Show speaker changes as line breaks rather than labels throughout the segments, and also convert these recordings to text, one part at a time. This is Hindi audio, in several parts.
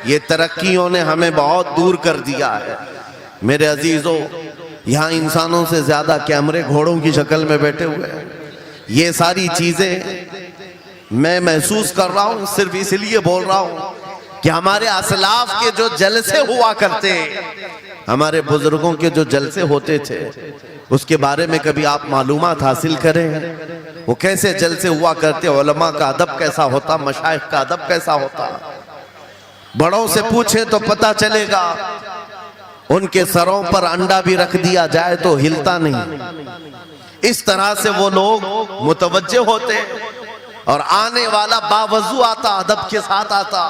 ये तरक्कियों ने हमें बहुत दूर कर दिया है। मेरे अजीजों, यहाँ इंसानों से ज्यादा कैमरे घोड़ों की शक्ल में बैठे हुए हैं। ये सारी चीजें मैं महसूस कर रहा हूँ, सिर्फ इसलिए बोल रहा हूँ कि हमारे असलाफ के जो जलसे हुआ करते, हमारे बुजुर्गों के जो जलसे होते थे, उसके बारे में कभी आप मालूमात हासिल करें। वो कैसे जलसे हुआ करते, उलमा का अदब कैसा होता, मशाइख का अदब कैसा होता। बड़ों से पूछे तो पता चलेगा, उनके सरों पर अंडा भी रख दिया जाए तो हिलता नहीं। इस तरह से वो लोग मुतवज्जे होते, और आने वाला बावजू आता, अदब के साथ आता,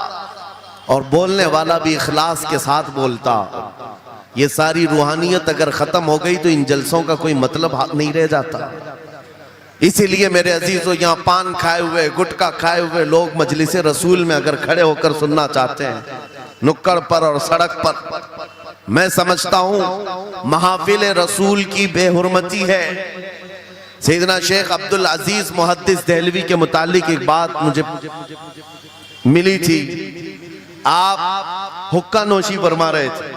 और बोलने वाला भी इखलास के साथ बोलता। ये सारी रूहानियत अगर खत्म हो गई तो इन जलसों का कोई मतलब नहीं रह जाता। इसीलिए मेरे अजीजों, यहाँ पान खाए हुए, गुटखा खाए हुए लोग मजलिस रसूल में अगर खड़े होकर सुनना चाहते हैं, नुक्कड़ पर और सड़क पर, मैं समझता हूँ महफिल रसूल की बेहुरमती है। सैयदना शेख अब्दुल अजीज मुहद्दिस देहलवी के मुतालिक एक बात मुझे मिली थी। आप हुक्का नोशी फरमा रहे थे,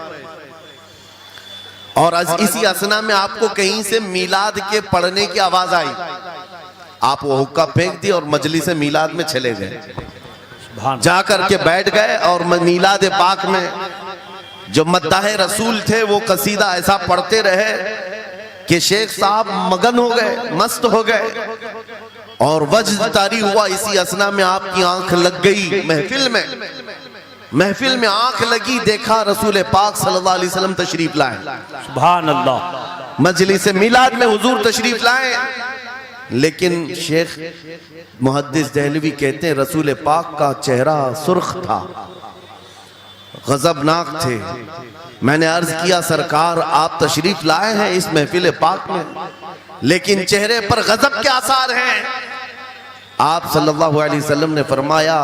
और इसी असना में आपको कहीं से मीलाद के पढ़ने की आवाज आई। आप वो हुक्का फेंक दिए और मजलिस मीलाद में चले गए, जाकर के बैठ गए, और मीलाद पाक में जो मद्दाह रसूल थे वो कसीदा ऐसा पढ़ते रहे कि शेख साहब मगन हो गए, मस्त हो गए, और वज्द तारी हुआ। इसी असना में आपकी आंख लग गई महफिल में आंख लगी, देखा रसूल पाक सल्लल्लाहु अलैहि वसल्लम तशरीफ लाए। सुभान अल्लाह। मजलिस मिलाद में हुजूर तशरीफ लाए, लेकिन शेख मुहद्दिस देहलवी कहते हैं रसूल पाक का चेहरा सुर्ख था, गजबनाक थे। मैंने अर्ज किया, सरकार आप तशरीफ लाए हैं इस महफिल पाक में, लेकिन चेहरे पर गजब के आसार हैं। आप सल्लल्लाहु अलैहि वसल्लम ने फरमाया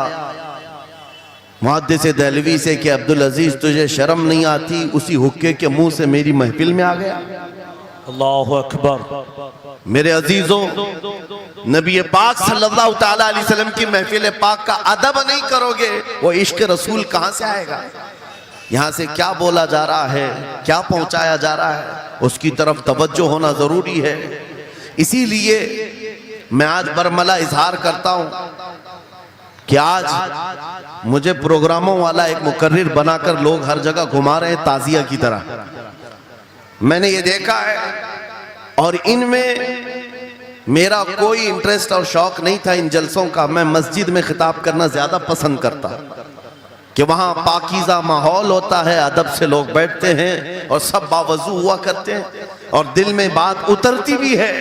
मुहद्दिस देहलवी से कि अब्दुल अजीज तुझे शर्म नहीं आती, उसी हुक्के के मुंह से मेरी महफिल में आ गया। अल्लाहु अकबर। मेरे अजीजों, नबी पाक सल्लल्लाहु ताला अलैहि वसल्लम की महफिल पाक का अदब नहीं करोगे, वो इश्क रसूल कहां से आएगा। यहाँ से क्या बोला जा रहा है, क्या पहुंचाया जा रहा है, उसकी तरफ तवज्जो होना जरूरी है। इसीलिए मैं आज बरमला इजहार करता हूं कि आज मुझे प्रोग्रामों वाला एक मुकर्रिर बनाकर लोग हर जगह घुमा रहे हैं ताजिया की तरह। मैंने ये देखा है, और इनमें मेरा कोई इंटरेस्ट और शौक नहीं था इन जलसों का। मैं मस्जिद में खिताब करना ज्यादा पसंद करता कि वहां पाकीज़ा माहौल होता है, अदब से लोग बैठते हैं और सब बावजू हुआ करते हैं, और दिल में बात उतरती भी है।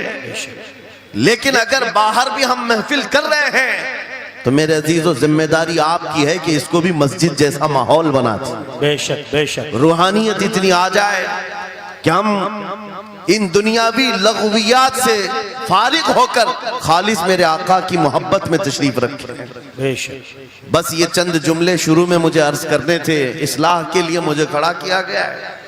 लेकिन अगर बाहर भी हम महफिल कर रहे हैं तो मेरे अजीजों, जिम्मेदारी आपकी है कि इसको भी मस्जिद जैसा माहौल बना दे। बेशक बेशक रूहानियत इतनी आ जाए कि हम इन दुनियावी लग़वियात से फारिग होकर खालिस मेरे आका की मोहब्बत में तशरीफ रखें। बस ये चंद जुमले शुरू में मुझे अर्ज करने थे, इस्लाह के लिए मुझे खड़ा किया गया है।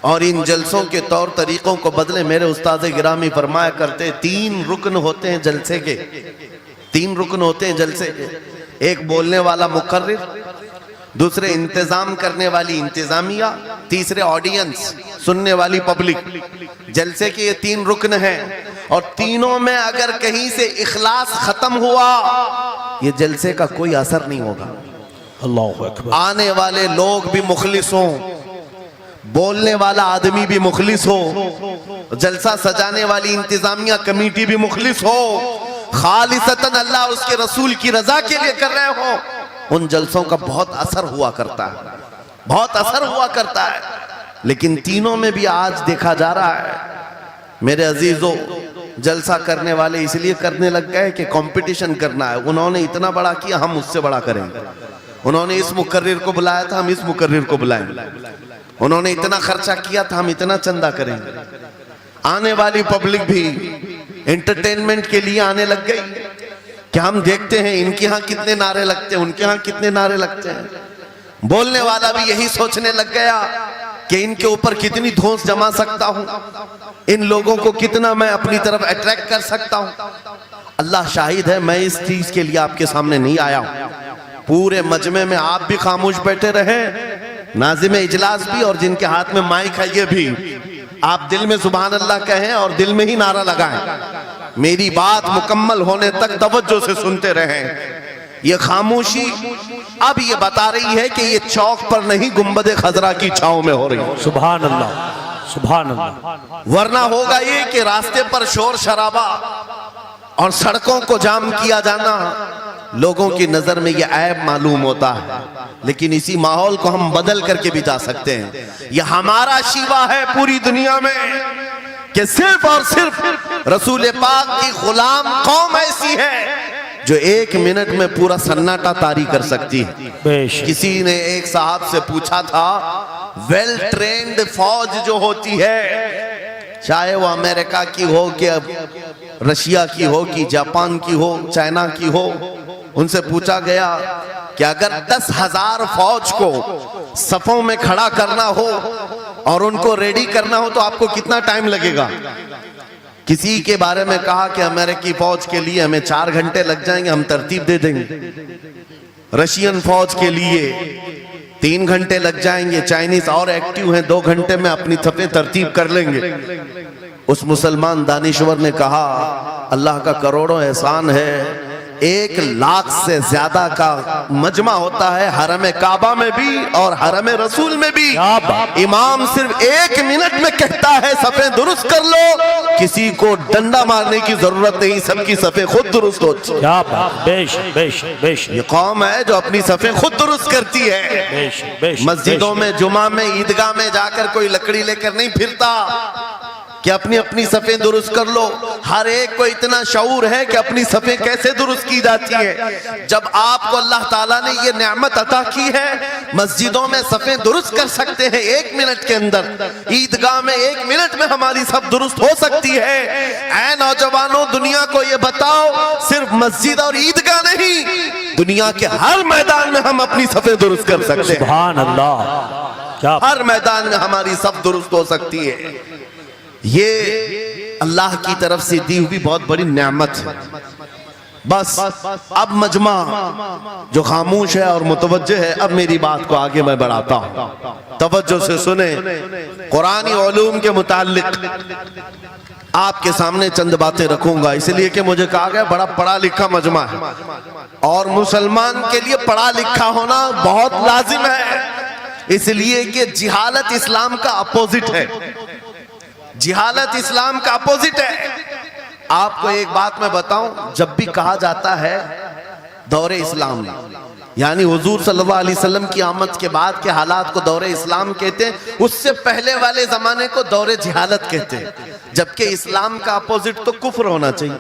और इन जलसों के तौर तरीकों को बदले। मेरे उस्ताद गिरामी फरमाया करते, 3 रुकन होते हैं जलसे के, 3 रुकन होते हैं जलसे के। एक बोलने वाला मुकर्रिर, दूसरे इंतजाम करने वाली इंतजामिया, तीसरे ऑडियंस सुनने वाली पब्लिक। जलसे के ये 3 रुकन हैं, और तीनों में अगर कहीं से इखलास खत्म हुआ, ये जलसे का कोई असर नहीं होगा। अल्लाहु अकबर। आने वाले लोग भी मुखलिस हों, बोलने वाला आदमी भी मुखलिस हो, जलसा सजाने वाली इंतजामिया कमेटी भी मुखलिस हो, खालिसतन अल्लाह उसके रसूल की रजा के लिए कर रहे हो, उन जलसों का बहुत असर हुआ करता है, बहुत असर हुआ करता है। लेकिन तीनों में भी आज देखा जा रहा है मेरे अजीजों, जलसा करने वाले इसलिए करने लग गए कि कंपटीशन करना है। उन्होंने इतना बड़ा किया, हम उससे बड़ा करेंगे। उन्होंने इस मुकर्रिर को बुलाया था, हम इस मुकर्रिर को बुलाएंगे। उन्होंने इतना खर्चा किया था, हम इतना चंदा करेंगे। आने वाली पब्लिक भी एंटरटेनमेंट के लिए आने लग गई कि हम देखते हैं इनके यहाँ कितने नारे लगते हैं, उनके यहाँ कितने नारे लगते हैं। बोलने वाला भी यही सोचने लग गया कि इनके ऊपर कितनी धौंस जमा सकता हूं, इन लोगों को कितना मैं अपनी तरफ अट्रैक्ट कर सकता हूं। अल्लाह शाहिद है, मैं इस चीज के लिए आपके सामने नहीं आया हूं। पूरे मजमे में आप भी खामोश बैठे रहे, नाज़िम इजलास भी और जिनके हाथ में माइक है ये भी, आप दिल में सुभान अल्लाह कहें और दिल में ही नारा लगाएं। मेरी बात मुकम्मल होने तक तवज्जो से सुनते रहें। ये खामोशी अब ये बता रही है कि ये चौक पर नहीं गुंबद खजरा की छांव में हो रही है।
सुभान अल्लाह, सुभान अल्लाह।
वरना होगा ये कि रास्ते पर शोर शराबा और सड़कों को जाम किया जाना लोगों की नजर में ये ऐब मालूम होता है, लेकिन इसी माहौल को हम बदल करके भी जा सकते हैं। ये हमारा शिवा है पूरी दुनिया में कि सिर्फ और सिर्फ रसूल पाक की गुलाम कौम ऐसी है जो 1 मिनट में पूरा सन्नाटा तारी कर सकती है। किसी ने एक साहब से पूछा था, वेल ट्रेन्ड फौज जो होती है, चाहे वो अमेरिका की हो कि रशिया की हो कि जापान की हो, चाइना की हो, उनसे पूछा गया कि अगर 10,000 फौज को सफों में खड़ा करना हो और उनको रेडी करना हो तो आपको कितना टाइम लगेगा? किसी के बारे में कहा कि अमेरिकी फौज के लिए हमें 4 घंटे लग जाएंगे, हम तरतीब दे देंगे। रशियन फौज के लिए 3 घंटे लग जाएंगे, चाइनीज और एक्टिव हैं, 2 घंटे में अपनी थपे तरतीब कर लेंगे। उस मुसलमान दानिश्वर ने कहा, अल्लाह का करोड़ों एहसान है, 1 लाख से ज्यादा का मजमा होता है हरम काबा में भी और हरम रसूल में भी। इमाम सिर्फ 1 मिनट में कहता है सफे दुरुस्त कर लो, किसी को डंडा मारने की जरूरत नहीं, सबकी सफे खुद दुरुस्त होती है। ये कौम है जो अपनी सफे खुद दुरुस्त करती है। मस्जिदों में, जुमा में, ईदगाह में जाकर कोई लकड़ी लेकर नहीं फिरता कि अपनी अपनी सफ़ें दुरुस्त कर लो। हर एक को इतना शऊर है कि अपनी सफ़ें कैसे दुरुस्त की जाती है। जब आपको अल्लाह ताला ने ये नेमत अता की है, मस्जिदों में सफ़ें दुरुस्त कर सकते हैं 1 मिनट के अंदर, ईदगाह में 1 मिनट में हमारी सब दुरुस्त हो सकती है। ऐ नौजवानों, दुनिया को ये बताओ, सिर्फ मस्जिद और ईदगाह नहीं, दुनिया के हर मैदान में हम अपनी सफ़ें दुरुस्त कर सकते हैं।
सुभान अल्लाह।
हर मैदान में हमारी सब दुरुस्त हो सकती है। ये अल्लाह की तरफ से दी हुई बहुत बड़ी नेमत है। बस अब मजमा जो खामोश है और मुतवज्जे है, अब मेरी बात को आगे मैं बढ़ाता हूं, तवज्जो से सुने। कुरानी उलूम के मुताल्लिक आपके सामने चंद बातें रखूंगा, इसलिए कि मुझे कहा गया बड़ा पढ़ा लिखा मजमा है और मुसलमान के लिए पढ़ा लिखा होना बहुत लाजिम है, इसलिए कि जिहालत इस्लाम का अपोजिट है। जिहालत इस्लाम का अपोजिट है। आपको एक बात मैं बताऊं, जब भी कहा जाता है दौरे इस्लाम, यानी हुजूर सल्लल्लाहु अलैहि वसल्लम की आमद के बाद के हालात को दौरे इस्लाम कहते हैं, उससे पहले वाले जमाने को दौरे जिहालत कहते हैं। जबकि इस्लाम का अपोजिट तो कुफ्र होना चाहिए,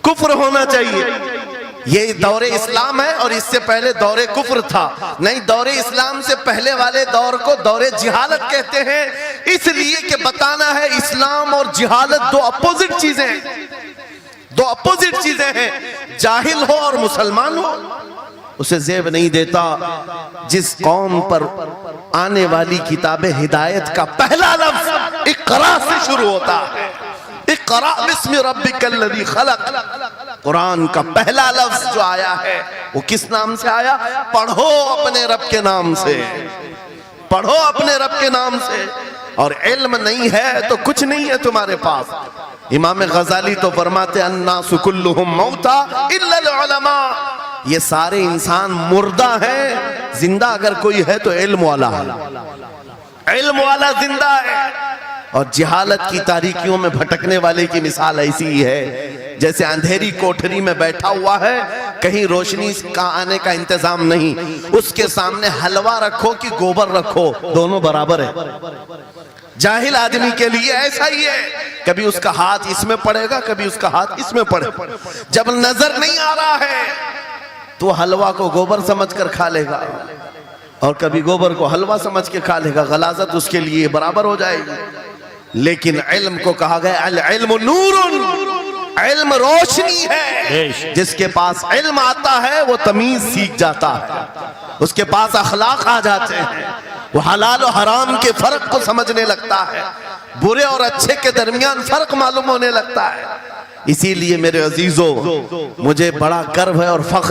कुफ्र होना चाहिए। ये दौरे इस्लाम है और इससे पहले दौरे कुफ्र था। नहीं, दौरे इस्लाम से पहले वाले दौर को दौरे जिहालत कहते हैं, इसलिए कि बताना है इस्लाम और जिहालत दो अपोजिट चीजें हैं, दो अपोजिट चीजें हैं। जाहिल हो और मुसलमान हो उसे जेब नहीं देता। जिस कौम पर आने वाली किताब हिदायत का पहला लफ्ज इक़रा से शुरू होता है, इक़रा बिस्मि रब्बिकल्लज़ी खलक़, कुरान का पहला लफ्ज जो आया है वो किस नाम से आया? पढ़ो अपने रब के नाम से, पढ़ो अपने रब के नाम से। और इल्म नहीं है तो कुछ नहीं है तुम्हारे पास। इमाम गजाली तो फरमाते अन्नासु कुल्लुहुम मौता इल्लल उलमा, ये सारे इंसान मुर्दा हैं, जिंदा अगर कोई है तो इल्म वाला है, इल्म वाला जिंदा है। और जिहालत की तारीकियों में भटकने वाले की मिसाल ऐसी ही है जैसे अंधेरी कोठरी में बैठा हुआ है, कहीं रोशनी का आने का इंतजाम नहीं, उसके सामने हलवा रखो कि गोबर रखो, दोनों बराबर है। जाहिल आदमी के लिए ऐसा ही है, कभी उसका हाथ इसमें पड़ेगा, कभी उसका हाथ इसमें पड़ेगा। जब नजर नहीं आ रहा है तो हलवा को गोबर समझकर खा लेगा और कभी गोबर को हलवा समझ के खा लेगा, गलाजत उसके लिए बराबर हो जाएगी। लेकिन इल्म को कहा गया अल इल्मु नूरुन, इल्म रोशनी है। जिसके पास इल्म आता है वो तमीज सीख जाता है, उसके पास अखलाक आ जाते हैं, वो हलाल और हराम के फर्क को समझने लगता है, बुरे और अच्छे के दरमियान फर्क मालूम होने लगता है। इसीलिए मेरे अजीजों, मुझे बड़ा गर्व है और फख्र